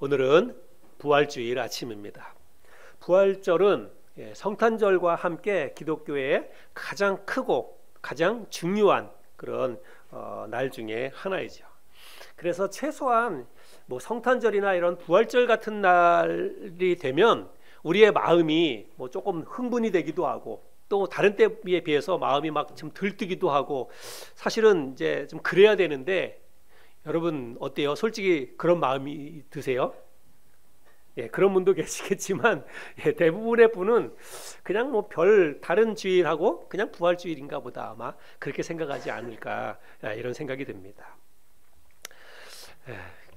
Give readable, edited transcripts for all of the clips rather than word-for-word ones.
오늘은 부활주일 아침입니다. 부활절은 성탄절과 함께 기독교의 가장 크고 가장 중요한 그런 날 중에 하나이죠. 그래서 최소한 뭐 성탄절이나 이런 부활절 같은 날이 되면 우리의 마음이 뭐 조금 흥분이 되기도 하고 또 다른 때에 비해서 마음이 막 좀 들뜨기도 하고 사실은 이제 좀 그래야 되는데 여러분 어때요? 솔직히 그런 마음이 드세요? 그런 분도 계시겠지만 대부분의 분은 그냥 뭐 별 다른 주일하고 그냥 부활주일인가 보다 아마 그렇게 생각하지 않을까 이런 생각이 듭니다.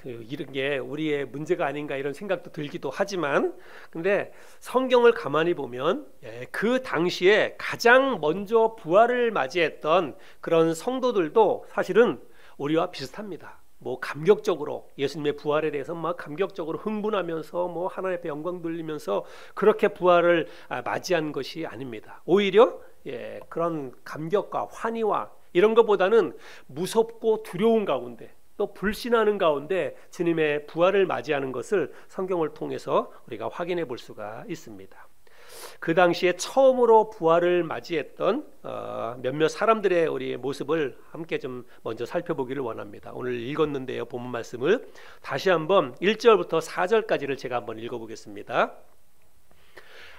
이런 게 우리의 문제가 아닌가 이런 생각도 들기도 하지만 근데 성경을 가만히 보면 그 당시에 가장 먼저 부활을 맞이했던 그런 성도들도 사실은 우리와 비슷합니다. 뭐 감격적으로 예수님의 부활에 대해서 막 감격적으로 흥분하면서 뭐 하나님 앞에 영광 돌리면서 그렇게 부활을 맞이한 것이 아닙니다. 오히려 그런 감격과 환희와 이런 것보다는 무섭고 두려운 가운데 또 불신하는 가운데 주님의 부활을 맞이하는 것을 성경을 통해서 우리가 확인해 볼 수가 있습니다. 그 당시에 처음으로 부활을 맞이했던 몇몇 사람들의 우리의 모습을 함께 좀 먼저 살펴보기를 원합니다. 오늘 읽었는데요. 본문 말씀을 다시 한번 1절부터 4절까지를 제가 한번 읽어보겠습니다.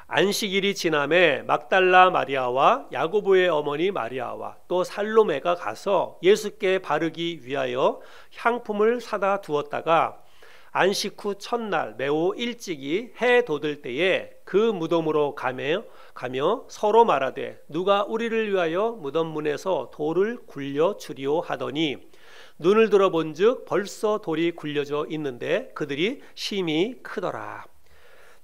안식일이 지남에 막달라 마리아와 야고보의 어머니 마리아와 또 살로메가 가서 예수께 바르기 위하여 향품을 사다 두었다가 안식 후 첫날 매우 일찍이 해 돋을 때에 그 무덤으로 가며 서로 말하되 누가 우리를 위하여 무덤 문에서 돌을 굴려 주리오 하더니 눈을 들어본즉 벌써 돌이 굴려져 있는데 그들이 심히 크더라.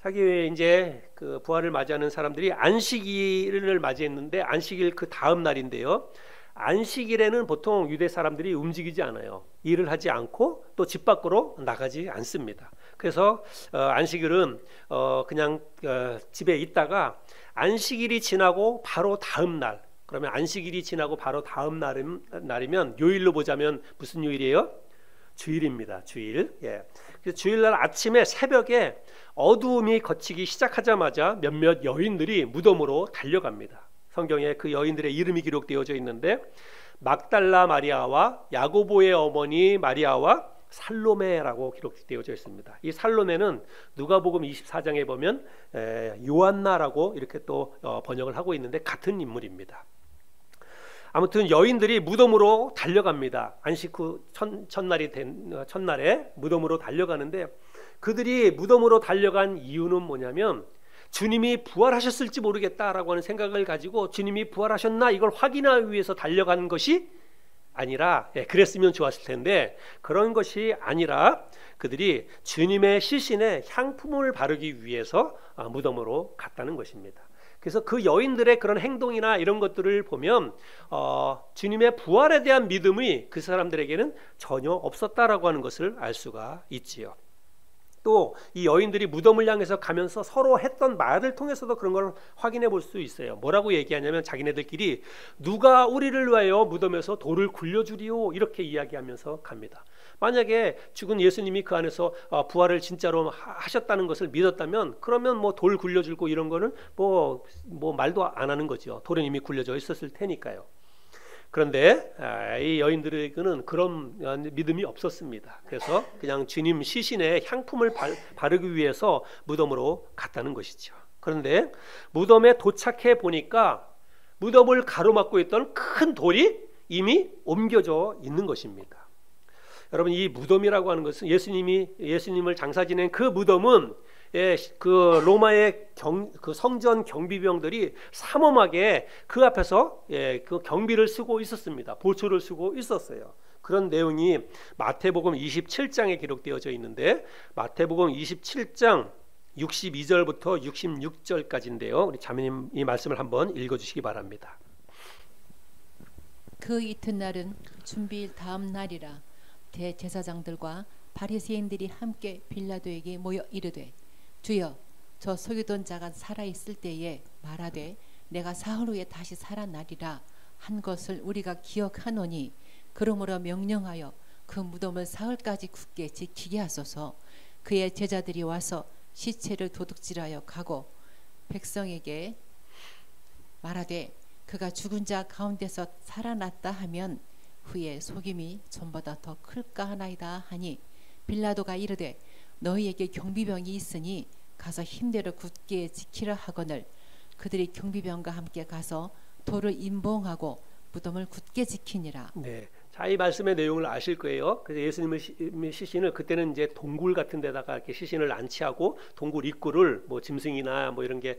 자기 이제 그 부활을 맞이하는 사람들이 안식일을 맞이했는데 안식일 그 다음 날인데요. 안식일에는 보통 유대 사람들이 움직이지 않아요. 일을 하지 않고 또 집 밖으로 나가지 않습니다. 그래서 안식일은 그냥 집에 있다가 안식일이 지나고 바로 다음 날, 그러면 안식일이 지나고 바로 다음 날이면 요일로 보자면 무슨 요일이에요? 주일입니다. 주일. 그래서 주일날 아침에 새벽에 어두움이 걷히기 시작하자마자 몇몇 여인들이 무덤으로 달려갑니다. 성경에 그 여인들의 이름이 기록되어져 있는데 막달라 마리아와 야고보의 어머니 마리아와 살로메라고 기록되어져 있습니다. 이 살로메는 누가복음 24장에 보면 요한나라고 이렇게 또 번역을 하고 있는데 같은 인물입니다. 아무튼 여인들이 무덤으로 달려갑니다. 안식 후 첫날에 무덤으로 달려가는데 그들이 무덤으로 달려간 이유는 뭐냐면 주님이 부활하셨을지 모르겠다라고 하는 생각을 가지고 주님이 부활하셨나 이걸 확인하기 위해서 달려간 것이 아니라 그랬으면 좋았을 텐데 그런 것이 아니라 그들이 주님의 시신에 향품을 바르기 위해서 무덤으로 갔다는 것입니다. 그래서 그 여인들의 그런 행동이나 이런 것들을 보면 주님의 부활에 대한 믿음이 그 사람들에게는 전혀 없었다라고 하는 것을 알 수가 있지요. 또 이 여인들이 무덤을 향해서 가면서 서로 했던 말을 통해서도 그런 걸 확인해 볼 수 있어요. 뭐라고 얘기하냐면 자기네들끼리 누가 우리를 위하여 무덤에서 돌을 굴려주리오 이렇게 이야기하면서 갑니다. 만약에 죽은 예수님이 그 안에서 부활을 진짜로 하셨다는 것을 믿었다면 그러면 뭐 돌 굴려주고 이런 거는 뭐 말도 안 하는 거죠. 돌은 이미 굴려져 있었을 테니까요. 그런데 이 여인들에게는 그런 믿음이 없었습니다. 그래서 그냥 주님 시신에 향품을 바르기 위해서 무덤으로 갔다는 것이죠. 그런데 무덤에 도착해 보니까 무덤을 가로막고 있던 큰 돌이 이미 옮겨져 있는 것입니다. 여러분 이 무덤이라고 하는 것은 예수님을 장사 지낸 그 무덤은 그 로마의 그 성전 경비병들이 삼엄하게 그 앞에서 그 경비를 쓰고 있었습니다. 보초를 쓰고 있었어요. 그런 내용이 마태복음 27장에 기록되어져 있는데 마태복음 27장 62절부터 66절까지인데요. 우리 자매님 이 말씀을 한번 읽어주시기 바랍니다. 그 이튿날은 준비일 다음 날이라 대제사장들과 바리새인들이 함께 빌라도에게 모여 이르되 주여 저 속이던 자가 살아있을 때에 말하되 내가 사흘 후에 다시 살아나리라 한 것을 우리가 기억하노니 그러므로 명령하여 그 무덤을 사흘까지 굳게 지키게 하소서. 그의 제자들이 와서 시체를 도둑질하여 가고 백성에게 말하되 그가 죽은 자 가운데서 살아났다 하면 후에 속임이 전보다 더 클까 하나이다 하니 빌라도가 이르되 너희에게 경비병이 있으니 가서 힘대로 굳게 지키라 하거늘 그들이 경비병과 함께 가서 돌을 임봉하고 무덤을 굳게 지키니라. 네. 자, 이 말씀의 내용을 아실 거예요. 그래서 예수님의 시신을 그때는 이제 동굴 같은 데다가 이렇게 시신을 안치하고 동굴 입구를 뭐 짐승이나 뭐 이런 게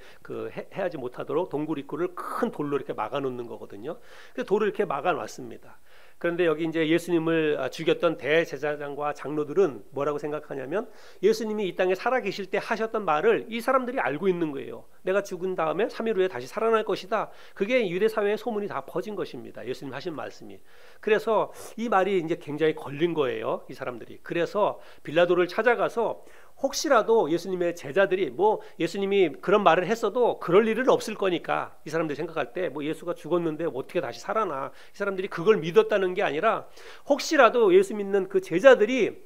해하지 못하도록 동굴 입구를 큰 돌로 이렇게 막아 놓는 거거든요. 그래서 돌을 이렇게 막아 놨습니다. 그런데 여기 이제 예수님을 죽였던 대제사장과 장로들은 뭐라고 생각하냐면 예수님이 이 땅에 살아계실 때 하셨던 말을 이 사람들이 알고 있는 거예요. 내가 죽은 다음에 3일 후에 다시 살아날 것이다. 그게 유대 사회의 소문이 다 퍼진 것입니다. 예수님 하신 말씀이. 그래서 이 말이 이제 굉장히 걸린 거예요. 이 사람들이. 그래서 빌라도를 찾아가서 혹시라도 예수님의 제자들이 뭐 예수님이 그런 말을 했어도 그럴 일은 없을 거니까 이 사람들이 생각할 때 뭐 예수가 죽었는데 어떻게 다시 살아나, 이 사람들이 그걸 믿었다는 게 아니라 혹시라도 예수 믿는 그 제자들이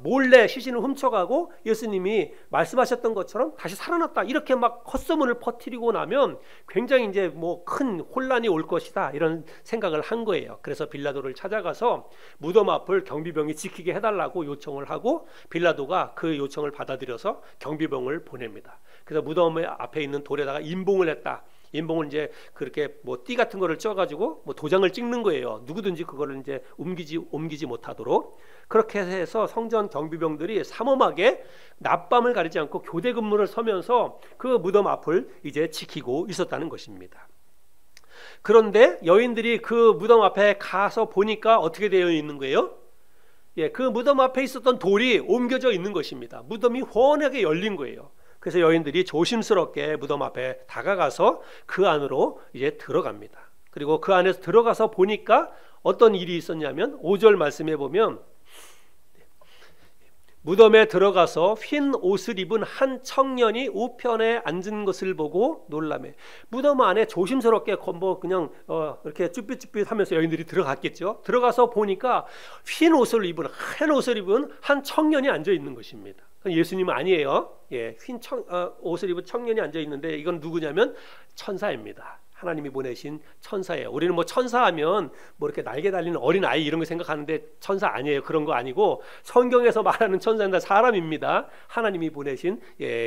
몰래 시신을 훔쳐가고 예수님이 말씀하셨던 것처럼 다시 살아났다 이렇게 막 헛소문을 퍼뜨리고 나면 굉장히 이제 뭐 큰 혼란이 올 것이다 이런 생각을 한 거예요. 그래서 빌라도를 찾아가서 무덤 앞을 경비병이 지키게 해달라고 요청을 하고 빌라도가 그 요청을 받아들여서 경비병을 보냅니다. 그래서 무덤 앞에 있는 돌에다가 임봉을 했다. 임봉은 이제 그렇게 뭐 띠 같은 거를 쪄가지고 뭐 도장을 찍는 거예요. 누구든지 그거를 이제 옮기지 못하도록. 그렇게 해서 성전 경비병들이 삼엄하게 낮밤을 가리지 않고 교대 근무를 서면서 그 무덤 앞을 이제 지키고 있었다는 것입니다. 그런데 여인들이 그 무덤 앞에 가서 보니까 어떻게 되어 있는 거예요? 예, 그 무덤 앞에 있었던 돌이 옮겨져 있는 것입니다. 무덤이 훤하게 열린 거예요. 그래서 여인들이 조심스럽게 무덤 앞에 다가가서 그 안으로 이제 들어갑니다. 그리고 그 안에서 들어가서 보니까 어떤 일이 있었냐면 5절 말씀에 보면 무덤에 들어가서 흰 옷을 입은 한 청년이 우편에 앉은 것을 보고 놀라매. 무덤 안에 조심스럽게 뭐 그냥 이렇게 쭈삣쭈삣하면서 여인들이 들어갔겠죠. 들어가서 보니까 흰 옷을 입은 한 청년이 앉아 있는 것입니다. 예수님은 아니에요. 예, 흰 옷을 입은 청년이 앉아 있는데 이건 누구냐면 천사입니다. 하나님이 보내신 천사예요. 우리는 뭐 천사하면 뭐 이렇게 날개 달리는 어린 아이 이런 거 생각하는데 천사 아니에요. 그런 거 아니고 성경에서 말하는 천사는 다 사람입니다. 하나님이 보내신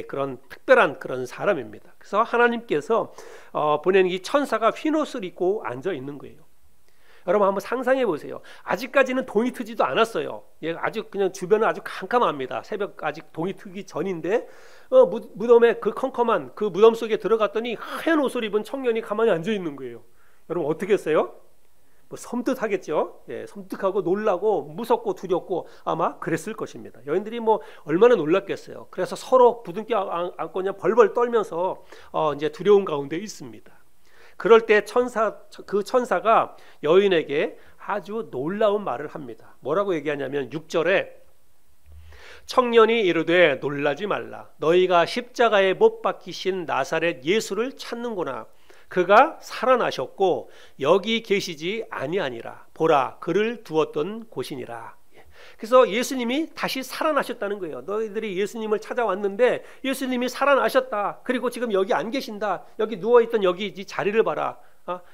그런 특별한 그런 사람입니다. 그래서 하나님께서 보낸 이 천사가 흰 옷을 입고 앉아 있는 거예요. 여러분 한번 상상해 보세요. 아직까지는 동이 트지도 않았어요. 아주 그냥 주변은 아주 캄캄합니다. 새벽 아직 동이 트기 전인데 무덤에 그 컴컴한 그 무덤 속에 들어갔더니 하얀 옷을 입은 청년이 가만히 앉아 있는 거예요. 여러분 어떻게 했어요? 뭐 섬뜩하겠죠. 예, 섬뜩하고 놀라고 무섭고 두렵고 아마 그랬을 것입니다. 여인들이 뭐 얼마나 놀랐겠어요. 그래서 서로 부둥켜 안고 그냥 벌벌 떨면서 이제 두려운 가운데 있습니다. 그럴 때 그 천사가 여인에게 아주 놀라운 말을 합니다. 뭐라고 얘기하냐면 6절에 청년이 이르되 놀라지 말라. 너희가 십자가에 못 박히신 나사렛 예수를 찾는구나. 그가 살아나셨고 여기 계시지 아니하니라. 보라 그를 두었던 곳이니라. 그래서 예수님이 다시 살아나셨다는 거예요. 너희들이 예수님을 찾아왔는데 예수님이 살아나셨다. 그리고 지금 여기 안 계신다. 여기 누워있던 여기 이 자리를 봐라.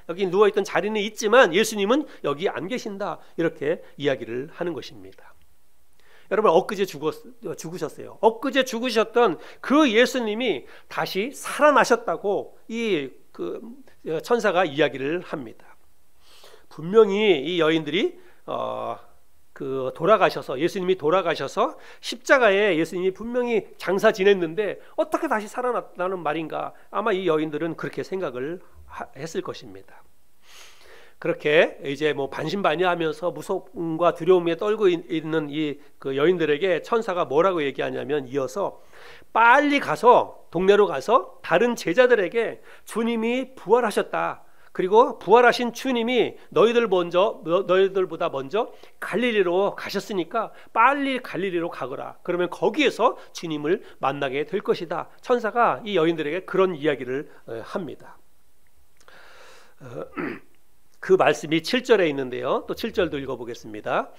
여기 누워있던 자리는 있지만 예수님은 여기 안 계신다. 이렇게 이야기를 하는 것입니다. 여러분 엊그제 죽으셨어요. 엊그제 죽으셨던 그 예수님이 다시 살아나셨다고 그 천사가 이야기를 합니다. 분명히 이 여인들이 예수님이 돌아가셔서 십자가에 예수님이 분명히 장사 지냈는데 어떻게 다시 살아났다는 말인가? 아마 이 여인들은 그렇게 생각을 했을 것입니다. 그렇게 이제 뭐 반신반의하면서 무서움과 두려움에 떨고 있는 그 여인들에게 천사가 뭐라고 얘기하냐면 이어서 빨리 가서 동네로 가서 다른 제자들에게 주님이 부활하셨다. 그리고 부활하신 주님이 너희들보다 먼저 갈릴리로 가셨으니까 빨리 갈릴리로 가거라. 그러면 거기에서 주님을 만나게 될 것이다. 천사가 이 여인들에게 그런 이야기를 합니다. 그 말씀이 7절에 있는데요. 또 7절도 읽어보겠습니다.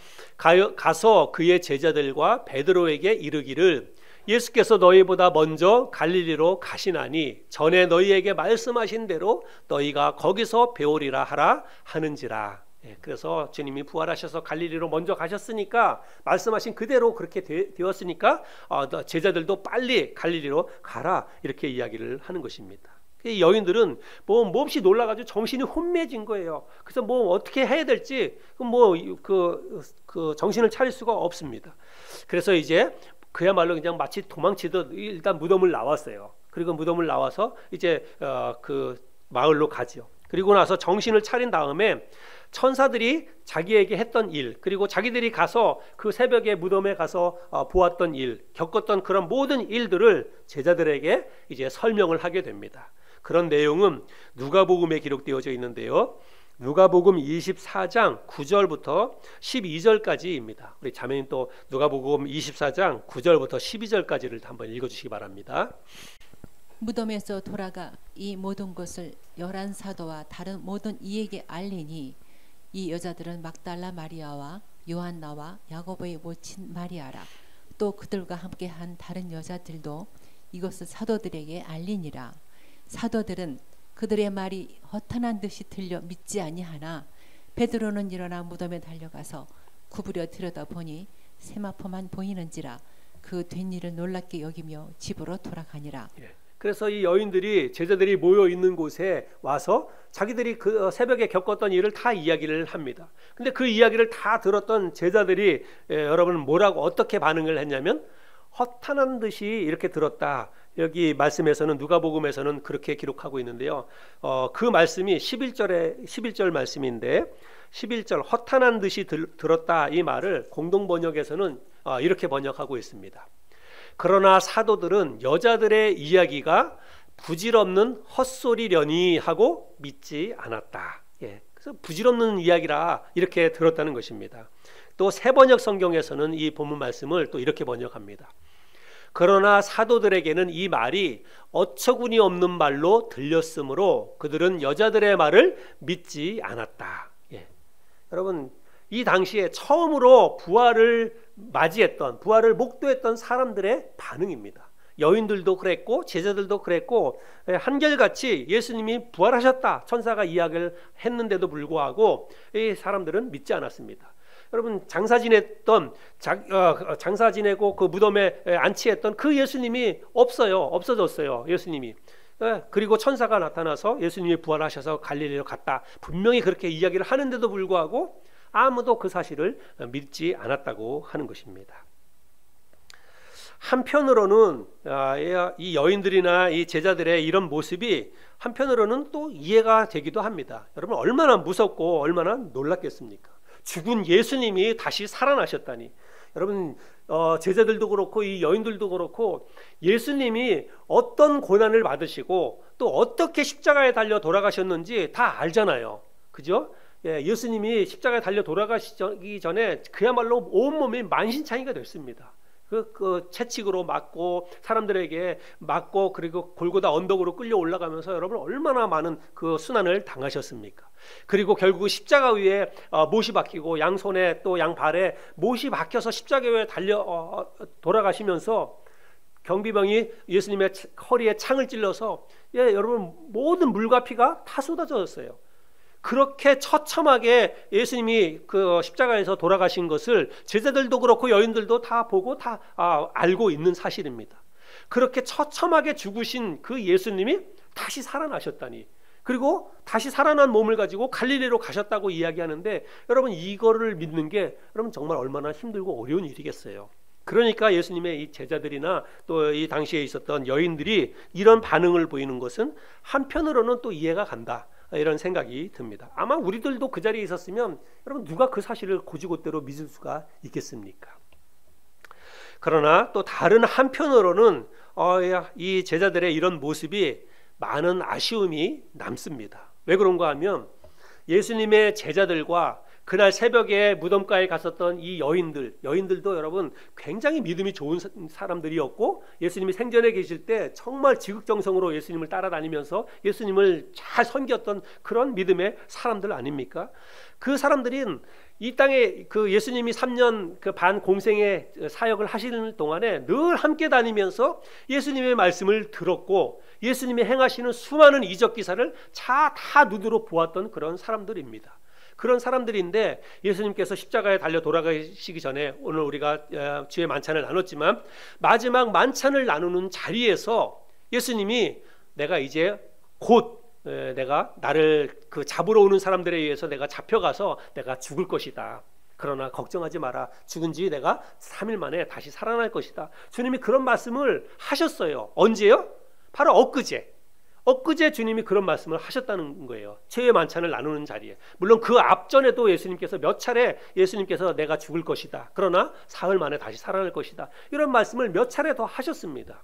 가서 그의 제자들과 베드로에게 이르기를 예수께서 너희보다 먼저 갈릴리로 가시나니 전에 너희에게 말씀하신 대로 너희가 거기서 배우리라 하라 하는지라. 그래서 주님이 부활하셔서 갈릴리로 먼저 가셨으니까 말씀하신 그대로 그렇게 되었으니까 제자들도 빨리 갈릴리로 가라 이렇게 이야기를 하는 것입니다. 이 여인들은 몹시 놀라가지고 정신이 혼미해진 거예요. 그래서 어떻게 해야 될지 그 정신을 차릴 수가 없습니다. 그래서 이제 그야말로 그냥 마치 도망치듯 일단 무덤을 나왔어요. 그리고 무덤을 나와서 이제 그 마을로 가죠. 그리고 나서 정신을 차린 다음에 천사들이 자기에게 했던 일, 그리고 자기들이 가서 그 새벽에 무덤에 가서 보았던 일, 겪었던 그런 모든 일들을 제자들에게 이제 설명을 하게 됩니다. 그런 내용은 누가복음에 기록되어져 있는데요. 누가복음 24장 9절부터 12절까지입니다. 우리 자매님 또 누가복음 24장 9절부터 12절까지를 한번 읽어주시기 바랍니다. 무덤에서 돌아가 이 모든 것을 11 사도와 다른 모든 이에게 알리니 이 여자들은 막달라 마리아와 요한나와 야고보의 모친 마리아라. 또 그들과 함께한 다른 여자들도 이것을 사도들에게 알리니라. 사도들은 그들의 말이 허탄한 듯이 들려 믿지 아니하나 베드로는 일어나 무덤에 달려가서 구부려 들여다보니 세마포만 보이는지라 그 된 일을 놀랍게 여기며 집으로 돌아가니라. 그래서 이 여인들이 제자들이 모여 있는 곳에 와서 자기들이 그 새벽에 겪었던 일을 다 이야기를 합니다. 근데 그 이야기를 다 들었던 제자들이 여러분 뭐라고 어떻게 반응을 했냐면 허탄한 듯이 이렇게 들었다. 여기 말씀에서는 누가복음에서는 그렇게 기록하고 있는데요. 그 말씀이 11절 말씀인데 11절 허탄한 듯이 들었다 이 말을 공동 번역에서는 이렇게 번역하고 있습니다. 그러나 사도들은 여자들의 이야기가 부질없는 헛소리려니 하고 믿지 않았다. 그래서 부질없는 이야기라 이렇게 들었다는 것입니다. 또 새번역 성경에서는 이 본문 말씀을 또 이렇게 번역합니다. 그러나 사도들에게는 이 말이 어처구니 없는 말로 들렸으므로 그들은 여자들의 말을 믿지 않았다. 여러분 이 당시에 처음으로 부활을 맞이했던 부활을 목도했던 사람들의 반응입니다. 여인들도 그랬고 제자들도 그랬고 한결같이 예수님이 부활하셨다 천사가 이야기를 했는데도 불구하고 이 사람들은 믿지 않았습니다. 여러분 장사 지내고 그 무덤에 안치했던 그 예수님이 없어졌어요. 예수님이. 그리고 천사가 나타나서 예수님이 부활하셔서 갈릴리로 갔다 분명히 그렇게 이야기를 하는데도 불구하고 아무도 그 사실을 믿지 않았다고 하는 것입니다. 한편으로는 이 여인들이나 이 제자들의 이런 모습이 한편으로는 또 이해가 되기도 합니다. 여러분 얼마나 무섭고 얼마나 놀랐겠습니까? 죽은 예수님이 다시 살아나셨다니. 여러분 제자들도 그렇고 이 여인들도 그렇고 예수님이 어떤 고난을 받으시고 또 어떻게 십자가에 달려 돌아가셨는지 다 알잖아요. 그죠? 예수님이 십자가에 달려 돌아가시기 전에 그야말로 온몸이 만신창이가 됐습니다. 그 채찍으로 맞고 사람들에게 맞고 그리고 골고다 언덕으로 끌려 올라가면서 여러분 얼마나 많은 그 순환을 당하셨습니까? 그리고 결국 십자가 위에 못이 박히고 양손에 또 양발에 못이 박혀서 십자가 위에 달려 돌아가시면서 경비병이 예수님의 허리에 창을 찔러서 여러분 모든 물과 피가 다 쏟아졌어요. 그렇게 처참하게 예수님이 그 십자가에서 돌아가신 것을 제자들도 그렇고 여인들도 다 보고 다 알고 있는 사실입니다. 그렇게 처참하게 죽으신 그 예수님이 다시 살아나셨다니, 그리고 다시 살아난 몸을 가지고 갈릴리로 가셨다고 이야기하는데 여러분 이거를 믿는 게 여러분 정말 얼마나 힘들고 어려운 일이겠어요. 그러니까 예수님의 이 제자들이나 또 이 당시에 있었던 여인들이 이런 반응을 보이는 것은 한편으로는 또 이해가 간다, 이런 생각이 듭니다. 아마 우리들도 그 자리에 있었으면 여러분 누가 그 사실을 곧이곧대로 믿을 수가 있겠습니까? 그러나 또 다른 한편으로는 이 제자들의 이런 모습이 많은 아쉬움이 남습니다. 왜 그런가 하면 예수님의 제자들과 그날 새벽에 무덤가에 갔었던 이 여인들도 여러분 굉장히 믿음이 좋은 사람들이었고, 예수님이 생전에 계실 때 정말 지극정성으로 예수님을 따라다니면서 예수님을 잘 섬겼던 그런 믿음의 사람들 아닙니까? 그 사람들은 이 땅에 그 예수님이 3년 그 반 공생의 사역을 하시는 동안에 늘 함께 다니면서 예수님의 말씀을 들었고, 예수님이 행하시는 수많은 이적 기사를 다 눈으로 보았던 그런 사람들입니다. 그런 사람들인데, 예수님께서 십자가에 달려 돌아가시기 전에 오늘 우리가 주의 만찬을 나눴지만, 마지막 만찬을 나누는 자리에서 예수님이 내가 이제 곧 내가 나를 그 잡으러 오는 사람들에 의해서 내가 잡혀가서 내가 죽을 것이다. 그러나 걱정하지 마라. 죽은 지 내가 3일 만에 다시 살아날 것이다. 주님이 그런 말씀을 하셨어요. 언제요? 바로 엊그제 주님이 그런 말씀을 하셨다는 거예요. 최후의 만찬을 나누는 자리에. 물론 그 앞전에도 예수님께서 몇 차례 예수님께서 내가 죽을 것이다. 그러나 사흘 만에 다시 살아날 것이다. 이런 말씀을 몇 차례 더 하셨습니다.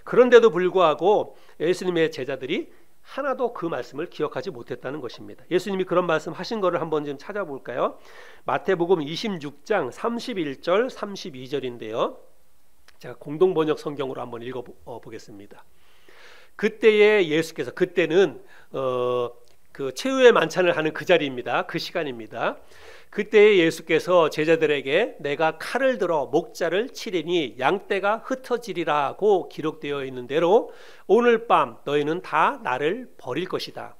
그런데도 불구하고 예수님의 제자들이 하나도 그 말씀을 기억하지 못했다는 것입니다. 예수님이 그런 말씀 하신 거를 한번 좀 찾아볼까요? 마태복음 26장 31절 32절인데요. 제가 공동번역 성경으로 한번 읽어보겠습니다. 그때에 예수께서, 그때는 그 최후의 만찬을 하는 그 자리입니다. 그 시간입니다. 그때에 예수께서 제자들에게 내가 칼을 들어 목자를 치리니 양떼가 흩어지리라고 기록되어 있는 대로 오늘 밤 너희는 다 나를 버릴 것이다.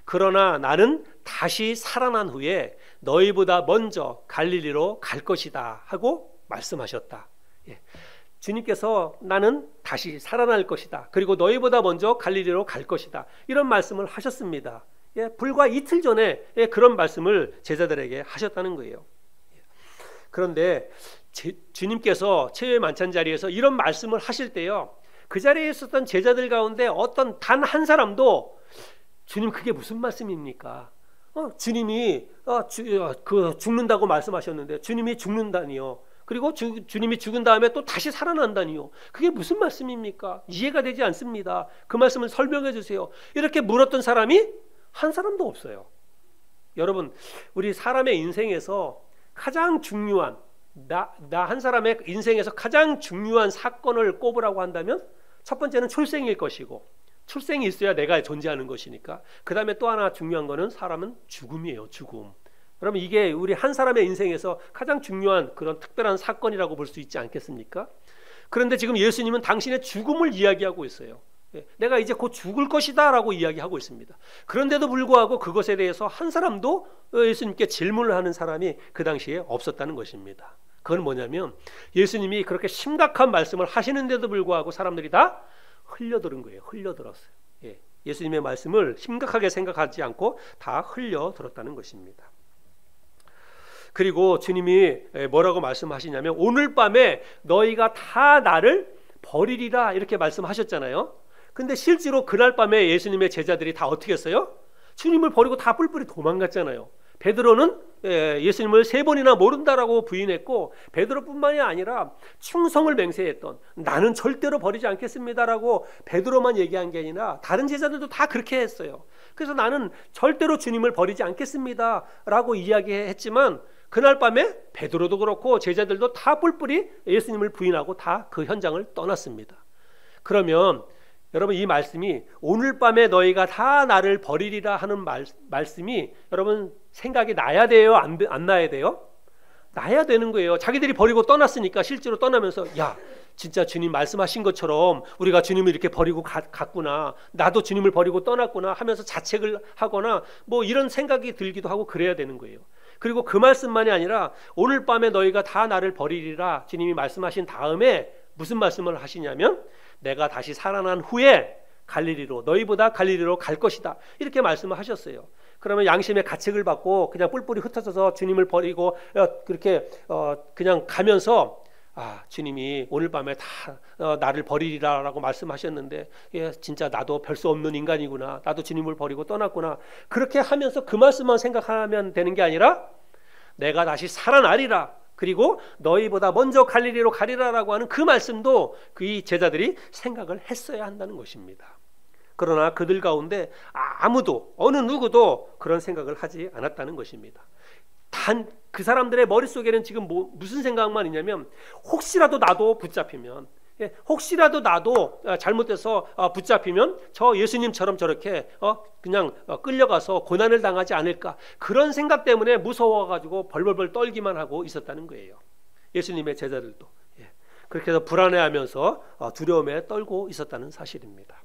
그러나 나는 다시 살아난 후에 너희보다 먼저 갈릴리로 갈 것이다 하고 말씀하셨다. 주님께서 나는 다시 살아날 것이다. 그리고 너희보다 먼저 갈릴리로 갈 것이다. 이런 말씀을 하셨습니다. 불과 이틀 전에 그런 말씀을 제자들에게 하셨다는 거예요. 그런데 주님께서 최후의 만찬 자리에서 이런 말씀을 하실 때요, 그 자리에 있었던 제자들 가운데 어떤 단 한 사람도 주님 그게 무슨 말씀입니까? 주님이 죽는다고 말씀하셨는데 주님이 죽는다니요. 그리고 주님이 죽은 다음에 또 다시 살아난다니요. 그게 무슨 말씀입니까? 이해가 되지 않습니다. 그 말씀을 설명해 주세요. 이렇게 물었던 사람이 한 사람도 없어요. 여러분, 우리 사람의 인생에서 가장 중요한, 나 한 사람의 인생에서 가장 중요한 사건을 꼽으라고 한다면 첫 번째는 출생일 것이고, 출생이 있어야 내가 존재하는 것이니까, 그 다음에 또 하나 중요한 거는 사람은 죽음이에요. 죽음. 그러면 이게 우리 한 사람의 인생에서 가장 중요한 그런 특별한 사건이라고 볼 수 있지 않겠습니까? 그런데 지금 예수님은 당신의 죽음을 이야기하고 있어요. 내가 이제 곧 죽을 것이다 라고 이야기하고 있습니다. 그런데도 불구하고 그것에 대해서 한 사람도 예수님께 질문을 하는 사람이 그 당시에 없었다는 것입니다. 그건 뭐냐면, 예수님이 그렇게 심각한 말씀을 하시는데도 불구하고 사람들이 다 흘려들은 거예요. 흘려들었어요. 예수님의 말씀을 심각하게 생각하지 않고 다 흘려들었다는 것입니다. 그리고 주님이 뭐라고 말씀하시냐면, 오늘 밤에 너희가 다 나를 버리리라 이렇게 말씀하셨잖아요. 근데 실제로 그날 밤에 예수님의 제자들이 다 어떻게 했어요? 주님을 버리고 다 뿔뿔이 도망갔잖아요. 베드로는 예수님을 3번이나 모른다라고 부인했고, 베드로뿐만이 아니라 충성을 맹세했던, 나는 절대로 버리지 않겠습니다라고 베드로만 얘기한 게 아니라 다른 제자들도 다 그렇게 했어요. 그래서 나는 절대로 주님을 버리지 않겠습니다라고 이야기했지만, 그날 밤에 베드로도 그렇고 제자들도 다 뿔뿔이 예수님을 부인하고 다 그 현장을 떠났습니다. 그러면 여러분, 이 말씀이 오늘 밤에 너희가 다 나를 버리리라 하는 말씀이 여러분 생각이 나야 돼요? 안 나야 돼요? 나야 되는 거예요. 자기들이 버리고 떠났으니까 실제로 떠나면서, 야, 진짜 주님 말씀하신 것처럼 우리가 주님을 이렇게 버리고 갔구나, 나도 주님을 버리고 떠났구나 하면서 자책을 하거나 뭐 이런 생각이 들기도 하고 그래야 되는 거예요. 그리고 그 말씀만이 아니라 오늘 밤에 너희가 다 나를 버리리라 주님이 말씀하신 다음에 무슨 말씀을 하시냐면, 내가 다시 살아난 후에 갈릴리로, 너희보다 갈릴리로 갈 것이다 이렇게 말씀을 하셨어요. 그러면 양심의 가책을 받고 그냥 뿔뿔이 흩어져서 주님을 버리고 그렇게 그냥 가면서, 주님이 오늘 밤에 다 나를 버리리라 라고 말씀하셨는데, 진짜 나도 별 수 없는 인간이구나, 나도 주님을 버리고 떠났구나, 그렇게 하면서 그 말씀만 생각하면 되는 게 아니라 내가 다시 살아나리라, 그리고 너희보다 먼저 갈릴리로 가리라라고 하는 그 말씀도 그 제자들이 생각을 했어야 한다는 것입니다. 그러나 그들 가운데 아무도, 어느 누구도 그런 생각을 하지 않았다는 것입니다. 다 그 사람들의 머릿속에는 지금 무슨 생각만 있냐면 혹시라도 나도 붙잡히면, 혹시라도 나도 잘못돼서 붙잡히면 저 예수님처럼 저렇게 그냥 끌려가서 고난을 당하지 않을까, 그런 생각 때문에 무서워가지고 벌벌벌 떨기만 하고 있었다는 거예요. 예수님의 제자들도 그렇게 해서 불안해하면서 두려움에 떨고 있었다는 사실입니다.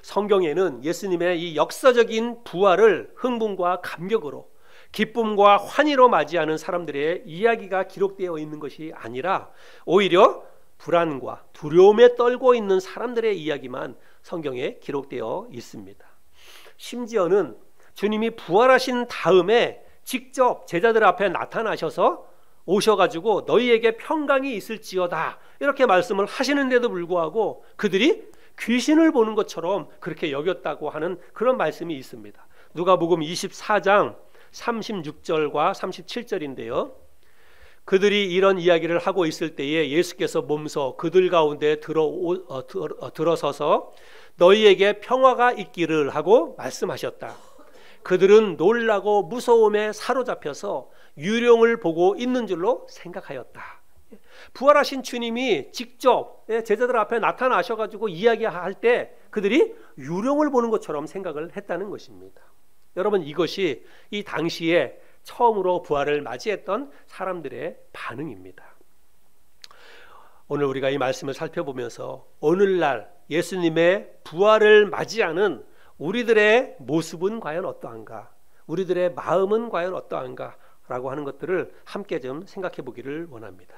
성경에는 예수님의 이 역사적인 부활을 흥분과 감격으로, 기쁨과 환희로 맞이하는 사람들의 이야기가 기록되어 있는 것이 아니라 오히려 불안과 두려움에 떨고 있는 사람들의 이야기만 성경에 기록되어 있습니다. 심지어는 주님이 부활하신 다음에 직접 제자들 앞에 나타나셔서 오셔가지고 너희에게 평강이 있을지어다 이렇게 말씀을 하시는데도 불구하고 그들이 귀신을 보는 것처럼 그렇게 여겼다고 하는 그런 말씀이 있습니다. 누가복음 24장 36절과 37절인데요. 그들이 이런 이야기를 하고 있을 때에 예수께서 몸서 그들 가운데 들어서서 너희에게 평화가 있기를 하고 말씀하셨다. 그들은 놀라고 무서움에 사로잡혀서 유령을 보고 있는 줄로 생각하였다. 부활하신 주님이 직접 제자들 앞에 나타나셔가지고 이야기할 때 그들이 유령을 보는 것처럼 생각을 했다는 것입니다. 여러분, 이것이 이 당시에 처음으로 부활을 맞이했던 사람들의 반응입니다. 오늘 우리가 이 말씀을 살펴보면서 오늘날 예수님의 부활을 맞이하는 우리들의 모습은 과연 어떠한가, 우리들의 마음은 과연 어떠한가 라고 하는 것들을 함께 좀 생각해 보기를 원합니다.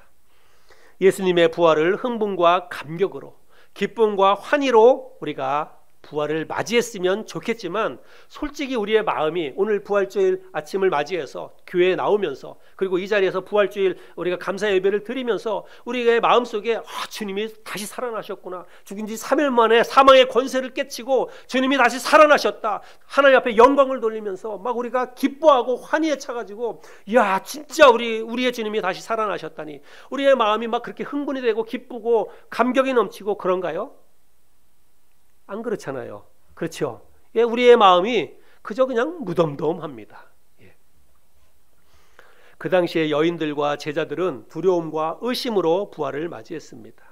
예수님의 부활을 흥분과 감격으로, 기쁨과 환희로 우리가 부활을 맞이했으면 좋겠지만, 솔직히 우리의 마음이 오늘 부활주일 아침을 맞이해서 교회에 나오면서, 그리고 이 자리에서 부활주일 우리가 감사 예배를 드리면서 우리의 마음속에 주님이 다시 살아나셨구나, 죽은 지 3일 만에 사망의 권세를 깨치고 주님이 다시 살아나셨다, 하나님 앞에 영광을 돌리면서 막 우리가 기뻐하고 환희에 차가지고, 야 진짜 우리의 주님이 다시 살아나셨다니, 우리의 마음이 막 그렇게 흥분이 되고 기쁘고 감격이 넘치고 그런가요? 안 그렇잖아요. 그렇죠? 우리의 마음이 그저 그냥 무덤덤합니다. 그 당시에 여인들과 제자들은 두려움과 의심으로 부활을 맞이했습니다.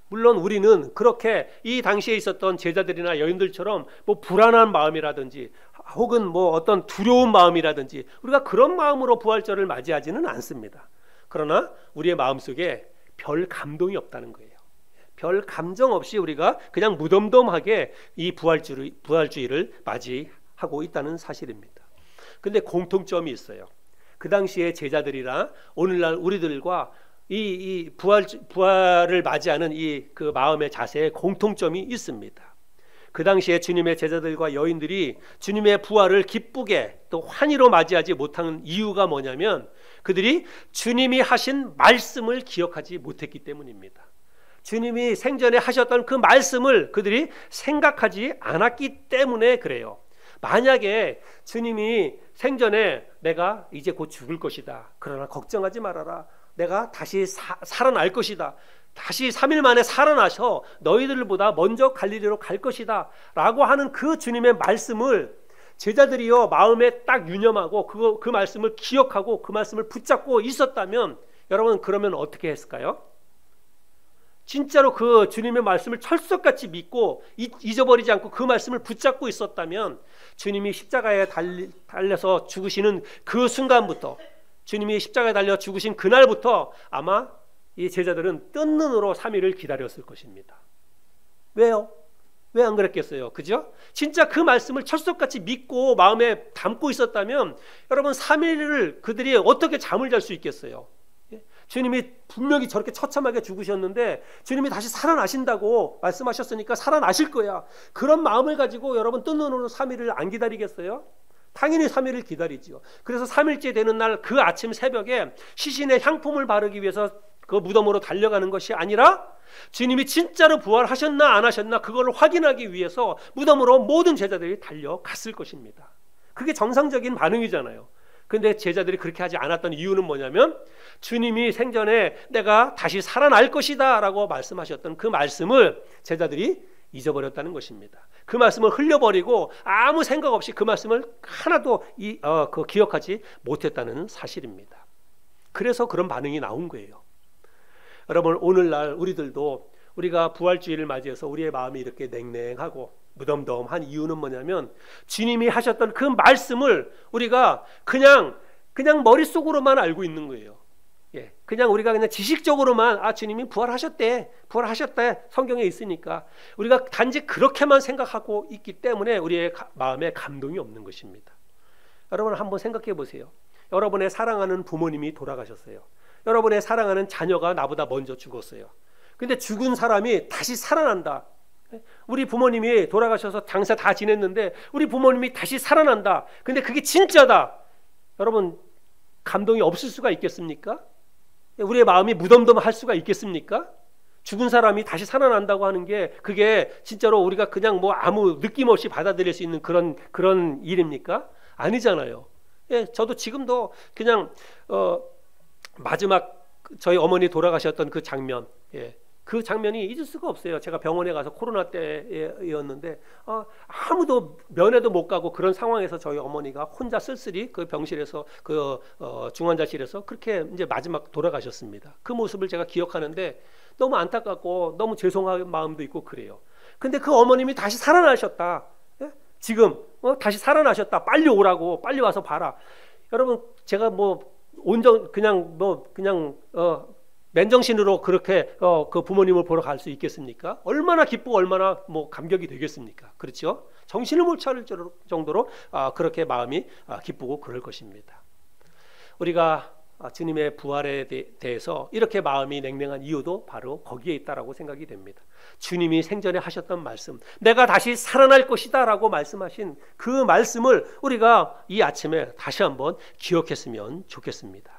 물론 우리는 그렇게 이 당시에 있었던 제자들이나 여인들처럼 뭐 불안한 마음이라든지 혹은 뭐 어떤 두려운 마음이라든지 우리가 그런 마음으로 부활절을 맞이하지는 않습니다. 그러나 우리의 마음속에 별 감동이 없다는 거예요. 별 감정 없이 우리가 그냥 무덤덤하게 이 부활주의를 맞이하고 있다는 사실입니다. 근데 공통점이 있어요. 그 당시에 제자들이나 오늘날 우리들과 이 부활을 맞이하는 그 마음의 자세에 공통점이 있습니다. 그 당시에 주님의 제자들과 여인들이 주님의 부활을 기쁘게 또 환희로 맞이하지 못하는 이유가 뭐냐면 그들이 주님이 하신 말씀을 기억하지 못했기 때문입니다. 주님이 생전에 하셨던 그 말씀을 그들이 생각하지 않았기 때문에 그래요. 만약에 주님이 생전에 내가 이제 곧 죽을 것이다, 그러나 걱정하지 말아라, 내가 다시 살아날 것이다, 다시 3일 만에 살아나셔 너희들보다 먼저 갈릴리로 갈 것이다 라고 하는 그 주님의 말씀을 제자들이요 마음에 딱 유념하고 그 말씀을 기억하고 그 말씀을 붙잡고 있었다면, 여러분 그러면 어떻게 했을까요? 진짜로 그 주님의 말씀을 철석같이 믿고 잊어버리지 않고 그 말씀을 붙잡고 있었다면, 주님이 십자가에 달려서 죽으시는 그 순간부터, 주님이 십자가에 달려 죽으신 그날부터 아마 이 제자들은 뜬 눈으로 3일을 기다렸을 것입니다. 왜요? 왜 안 그랬겠어요? 그죠? 진짜 그 말씀을 철석같이 믿고 마음에 담고 있었다면 여러분 3일을 그들이 어떻게 잠을 잘 수 있겠어요? 주님이 분명히 저렇게 처참하게 죽으셨는데 주님이 다시 살아나신다고 말씀하셨으니까 살아나실 거야, 그런 마음을 가지고 여러분 뜬 눈으로 3일을 안 기다리겠어요? 당연히 3일을 기다리지요. 그래서 3일째 되는 날 그 아침 새벽에 시신의 향품을 바르기 위해서 그 무덤으로 달려가는 것이 아니라 주님이 진짜로 부활하셨나 안 하셨나 그걸 확인하기 위해서 무덤으로 모든 제자들이 달려갔을 것입니다. 그게 정상적인 반응이잖아요. 근데 제자들이 그렇게 하지 않았던 이유는 뭐냐면 주님이 생전에 내가 다시 살아날 것이다 라고 말씀하셨던 그 말씀을 제자들이 잊어버렸다는 것입니다. 그 말씀을 흘려버리고 아무 생각 없이 그 말씀을 하나도 기억하지 못했다는 사실입니다. 그래서 그런 반응이 나온 거예요. 여러분, 오늘날 우리들도 우리가 부활주의를 맞이해서 우리의 마음이 이렇게 냉랭하고 무덤덤한 이유는 뭐냐면 주님이 하셨던 그 말씀을 우리가 그냥 머릿속으로만 알고 있는 거예요. 그냥 우리가 그냥 지식적으로만 주님이 부활하셨대 성경에 있으니까 우리가 단지 그렇게만 생각하고 있기 때문에 우리의 마음에 감동이 없는 것입니다. 여러분, 한번 생각해 보세요. 여러분의 사랑하는 부모님이 돌아가셨어요. 여러분의 사랑하는 자녀가 나보다 먼저 죽었어요. 근데 죽은 사람이 다시 살아난다. 우리 부모님이 돌아가셔서 장사 다 지냈는데 우리 부모님이 다시 살아난다. 근데 그게 진짜다. 여러분, 감동이 없을 수가 있겠습니까? 우리의 마음이 무덤덤할 수가 있겠습니까? 죽은 사람이 다시 살아난다고 하는 게 그게 진짜로 우리가 그냥 아무 느낌 없이 받아들일 수 있는 그런 일입니까? 아니잖아요. 저도 지금도 그냥 마지막 저희 어머니 돌아가셨던 그 장면, 그 장면이 잊을 수가 없어요. 제가 병원에 가서 코로나 때였는데 아무도 면회도 못 가고 그런 상황에서 저희 어머니가 혼자 쓸쓸히 그 병실에서 그 중환자실에서 그렇게 이제 마지막 돌아가셨습니다. 그 모습을 제가 기억하는데 너무 안타깝고 너무 죄송한 마음도 있고 그래요. 근데 그 어머님이 다시 살아나셨다. 지금 다시 살아나셨다. 빨리 오라고, 빨리 와서 봐라. 여러분, 제가 맨정신으로 그렇게 그 부모님을 보러 갈 수 있겠습니까? 얼마나 기쁘고 얼마나 감격이 되겠습니까? 그렇죠? 정신을 못 차릴 정도로 그렇게 마음이 기쁘고 그럴 것입니다. 우리가 주님의 부활에 대해서 이렇게 마음이 냉랭한 이유도 바로 거기에 있다라고 생각이 됩니다. 주님이 생전에 하셨던 말씀, 내가 다시 살아날 것이다 라고 말씀하신 그 말씀을 우리가 이 아침에 다시 한번 기억했으면 좋겠습니다.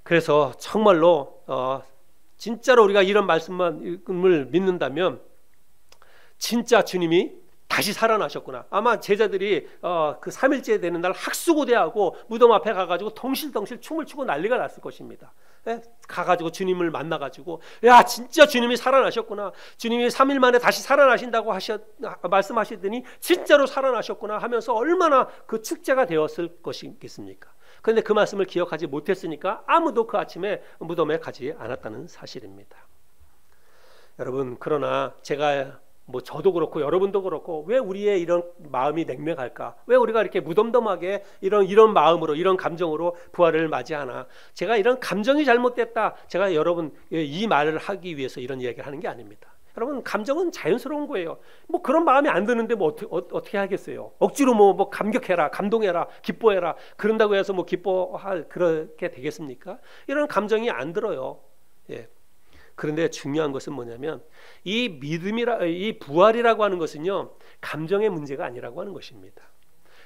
그래서 정말로 진짜로 우리가 이런 말씀을 믿는다면 진짜 주님이 다시 살아나셨구나. 아마 제자들이 그 3일째 되는 날 학수고대하고 무덤 앞에 가가지고 덩실덩실 춤을 추고 난리가 났을 것입니다. 가가지고 주님을 만나가지고 야, 진짜 주님이 살아나셨구나. 주님이 3일 만에 다시 살아나신다고 말씀하시더니 진짜로 살아나셨구나 하면서 얼마나 그 축제가 되었을 것이겠습니까? 그런데 그 말씀을 기억하지 못했으니까 아무도 그 아침에 무덤에 가지 않았다는 사실입니다. 여러분, 그러나 제가 저도 그렇고 여러분도 그렇고 왜 우리의 이런 마음이 냉랭할까? 왜 우리가 이렇게 무덤덤하게 이런 마음으로, 이런 감정으로 부활을 맞이하나? 제가 이런 감정이 잘못됐다, 제가 여러분 이 말을 하기 위해서 이런 이야기를 하는 게 아닙니다. 여러분, 감정은 자연스러운 거예요. 그런 마음이 안 드는데 어떻게 하겠어요? 억지로 감격해라, 감동해라, 기뻐해라 그런다고 해서 그렇게 되겠습니까? 이런 감정이 안 들어요. 그런데 중요한 것은 뭐냐면 이 부활이라고 하는 것은요, 감정의 문제가 아니라고 하는 것입니다.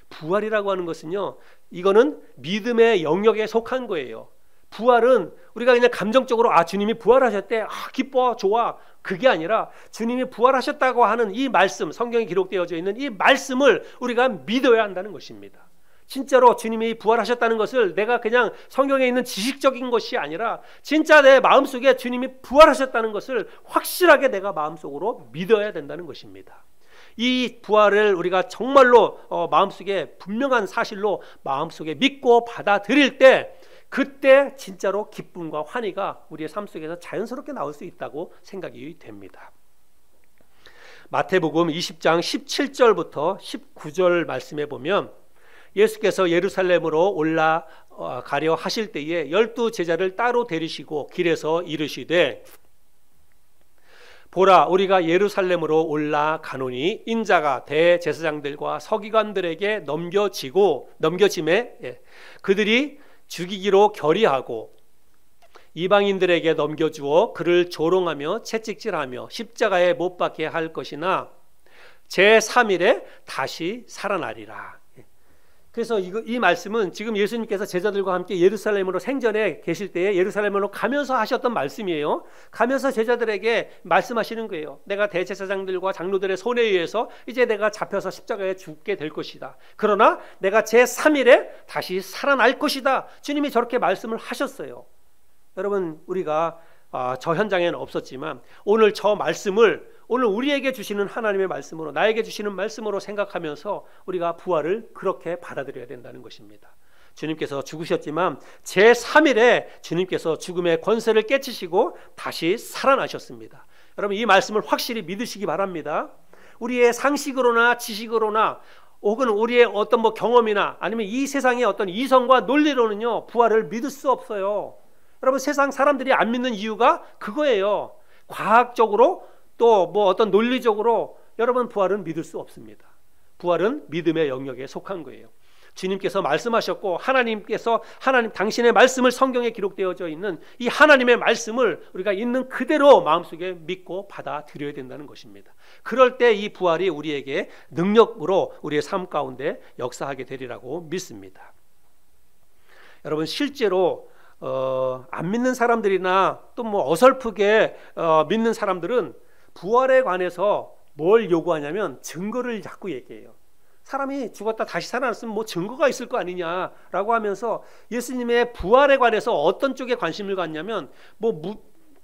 부활이라고 하는 것은요, 이거는 믿음의 영역에 속한 거예요. 부활은 우리가 그냥 감정적으로 주님이 부활하셨대, 기뻐, 좋아, 그게 아니라 주님이 부활하셨다고 하는 이 말씀, 성경에 기록되어져 있는 이 말씀을 우리가 믿어야 한다는 것입니다. 진짜로 주님이 부활하셨다는 것을 내가 그냥 성경에 있는 지식적인 것이 아니라 진짜 내 마음속에 주님이 부활하셨다는 것을 확실하게 내가 마음속으로 믿어야 된다는 것입니다. 이 부활을 우리가 정말로 마음속에 분명한 사실로 마음속에 믿고 받아들일 때, 그때 진짜로 기쁨과 환희가 우리의 삶 속에서 자연스럽게 나올 수 있다고 생각이 됩니다. 마태복음 20장 17절부터 19절 말씀에 보면 예수께서 예루살렘으로 올라가려 하실 때에 12 제자를 따로 데리시고 길에서 이르시되, 보라, 우리가 예루살렘으로 올라가노니 인자가 대제사장들과 서기관들에게 넘겨짐에 그들이 죽이기로 결의하고 이방인들에게 넘겨주어 그를 조롱하며 채찍질하며 십자가에 못 박게 할 것이나 제3일에 다시 살아나리라. 그래서 이 말씀은 지금 예수님께서 제자들과 함께 예루살렘으로 생전에 계실 때에 예루살렘으로 가면서 하셨던 말씀이에요. 가면서 제자들에게 말씀하시는 거예요. 내가 대제사장들과 장로들의 손에 의해서 이제 내가 잡혀서 십자가에 죽게 될 것이다. 그러나 내가 제3일에 다시 살아날 것이다. 주님이 저렇게 말씀을 하셨어요. 여러분, 우리가 저 현장에는 없었지만 오늘 저 말씀을 오늘 우리에게 주시는 하나님의 말씀으로, 나에게 주시는 말씀으로 생각하면서 우리가 부활을 그렇게 받아들여야 된다는 것입니다. 주님께서 죽으셨지만 제3일에 주님께서 죽음의 권세를 깨치시고 다시 살아나셨습니다. 여러분, 이 말씀을 확실히 믿으시기 바랍니다. 우리의 상식으로나 지식으로나 혹은 우리의 어떤 경험이나 아니면 이 세상의 어떤 이성과 논리로는요, 부활을 믿을 수 없어요. 여러분, 세상 사람들이 안 믿는 이유가 그거예요. 과학적으로 또 어떤 논리적으로 여러분, 부활은 믿을 수 없습니다. 부활은 믿음의 영역에 속한 거예요. 주님께서 말씀하셨고 하나님 당신의 말씀을 성경에 기록되어져 있는 이 하나님의 말씀을 우리가 있는 그대로 마음속에 믿고 받아들여야 된다는 것입니다. 그럴 때 이 부활이 우리에게 능력으로 우리의 삶 가운데 역사하게 되리라고 믿습니다. 여러분, 실제로 안 믿는 사람들이나 또 어설프게 믿는 사람들은 부활에 관해서 뭘 요구하냐면 증거를 자꾸 얘기해요. 사람이 죽었다 다시 살아났으면 증거가 있을 거 아니냐라고 하면서 예수님의 부활에 관해서 어떤 쪽에 관심을 갖냐면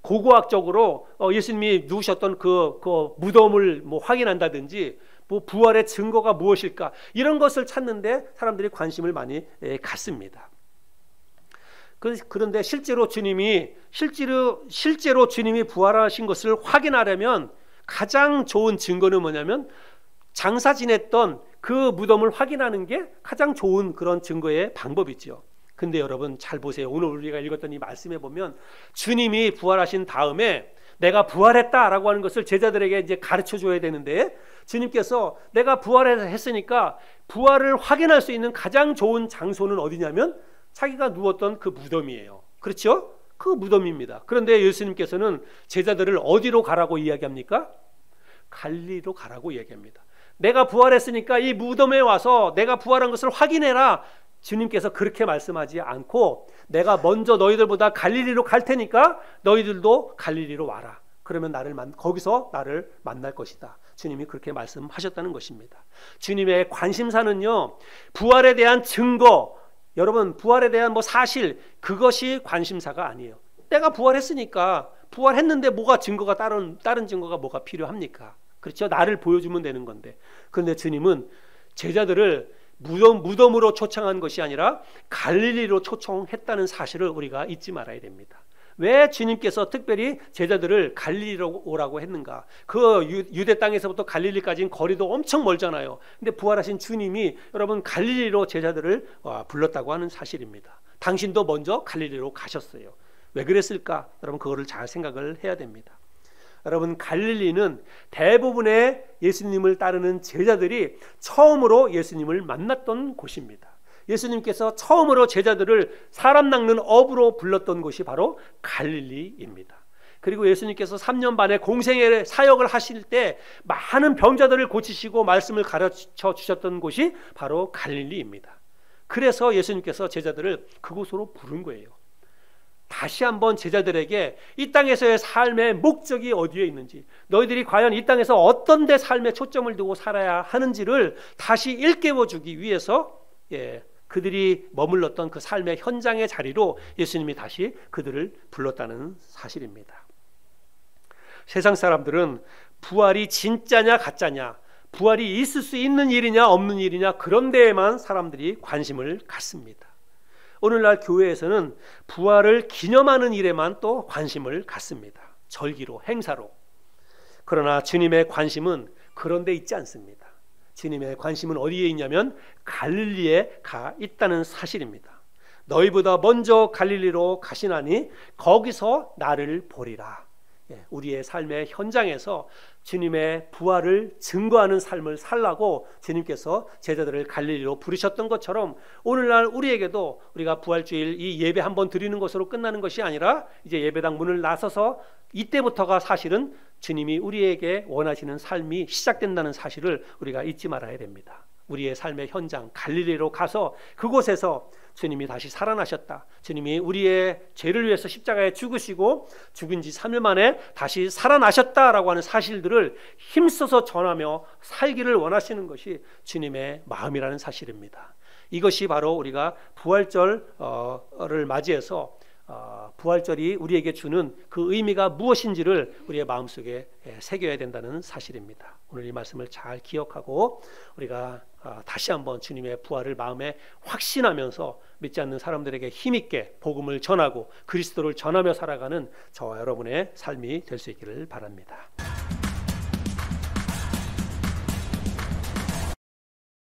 고고학적으로 예수님이 누우셨던 그 무덤을 확인한다든지 부활의 증거가 무엇일까, 이런 것을 찾는데 사람들이 관심을 많이 갖습니다. 그런데 실제로 주님이 부활하신 것을 확인하려면 가장 좋은 증거는 뭐냐면 장사 지냈던 그 무덤을 확인하는 게 가장 좋은 그런 증거의 방법이죠. 근데 여러분 잘 보세요. 오늘 우리가 읽었던 이 말씀에 보면 주님이 부활하신 다음에 내가 부활했다라고 하는 것을 제자들에게 이제 가르쳐 줘야 되는데, 주님께서 내가 부활했으니까 부활을 확인할 수 있는 가장 좋은 장소는 어디냐면 자기가 누웠던 그 무덤이에요. 그렇죠? 그 무덤입니다. 그런데 예수님께서는 제자들을 어디로 가라고 이야기합니까? 갈릴리로 가라고 이야기합니다. 내가 부활했으니까 이 무덤에 와서 내가 부활한 것을 확인해라. 주님께서 그렇게 말씀하지 않고 내가 먼저 너희들보다 갈릴리로 갈 테니까 너희들도 갈릴리로 와라. 그러면 거기서 나를 만날 것이다. 주님이 그렇게 말씀하셨다는 것입니다. 주님의 관심사는요, 부활에 대한 증거, 여러분 부활에 대한 사실, 그것이 관심사가 아니에요. 내가 부활했으니까, 부활했는데 다른 증거가 뭐가 필요합니까? 그렇죠? 나를 보여주면 되는 건데. 그런데 주님은 제자들을 무덤으로 초청한 것이 아니라 갈릴리로 초청했다는 사실을 우리가 잊지 말아야 됩니다. 왜 주님께서 특별히 제자들을 갈릴리로 오라고 했는가? 그 유대 땅에서부터 갈릴리까지는 거리도 엄청 멀잖아요. 근데 부활하신 주님이 여러분 갈릴리로 제자들을 불렀다고 하는 사실입니다. 당신도 먼저 갈릴리로 가셨어요. 왜 그랬을까? 여러분 그거를 잘 생각을 해야 됩니다. 여러분, 갈릴리는 대부분의 예수님을 따르는 제자들이 처음으로 예수님을 만났던 곳입니다. 예수님께서 처음으로 제자들을 사람 낚는 업으로 불렀던 곳이 바로 갈릴리입니다. 그리고 예수님께서 3년 반의 공생의 사역을 하실 때 많은 병자들을 고치시고 말씀을 가르쳐 주셨던 곳이 바로 갈릴리입니다. 그래서 예수님께서 제자들을 그곳으로 부른 거예요. 다시 한번 제자들에게 이 땅에서의 삶의 목적이 어디에 있는지, 너희들이 과연 이 땅에서 어떤 데 삶에 초점을 두고 살아야 하는지를 다시 일깨워주기 위해서 그들이 머물렀던 그 삶의 현장의 자리로 예수님이 다시 그들을 불렀다는 사실입니다. 세상 사람들은 부활이 진짜냐 가짜냐, 부활이 있을 수 있는 일이냐 없는 일이냐, 그런 데에만 사람들이 관심을 갖습니다. 오늘날 교회에서는 부활을 기념하는 일에만 또 관심을 갖습니다. 절기로, 행사로. 그러나 주님의 관심은 그런 데 있지 않습니다. 주님의 관심은 어디에 있냐면 갈릴리에 가 있다는 사실입니다. 너희보다 먼저 갈릴리로 가시나니 거기서 나를 보리라. 우리의 삶의 현장에서 주님의 부활을 증거하는 삶을 살라고 주님께서 제자들을 갈릴리로 부르셨던 것처럼 오늘날 우리에게도 우리가 부활주일 이 예배 한번 드리는 것으로 끝나는 것이 아니라 이제 예배당 문을 나서서 이때부터가 사실은 주님이 우리에게 원하시는 삶이 시작된다는 사실을 우리가 잊지 말아야 됩니다. 우리의 삶의 현장 갈릴리로 가서 그곳에서 주님이 다시 살아나셨다, 주님이 우리의 죄를 위해서 십자가에 죽으시고 죽은 지 3일 만에 다시 살아나셨다라고 하는 사실들을 힘써서 전하며 살기를 원하시는 것이 주님의 마음이라는 사실입니다. 이것이 바로 우리가 부활절을 맞이해서 부활절이 우리에게 주는 그 의미가 무엇인지를 우리의 마음속에 새겨야 된다는 사실입니다. 오늘 이 말씀을 잘 기억하고 우리가 다시 한번 주님의 부활을 마음에 확신하면서 믿지 않는 사람들에게 힘있게 복음을 전하고 그리스도를 전하며 살아가는 저와 여러분의 삶이 될 수 있기를 바랍니다.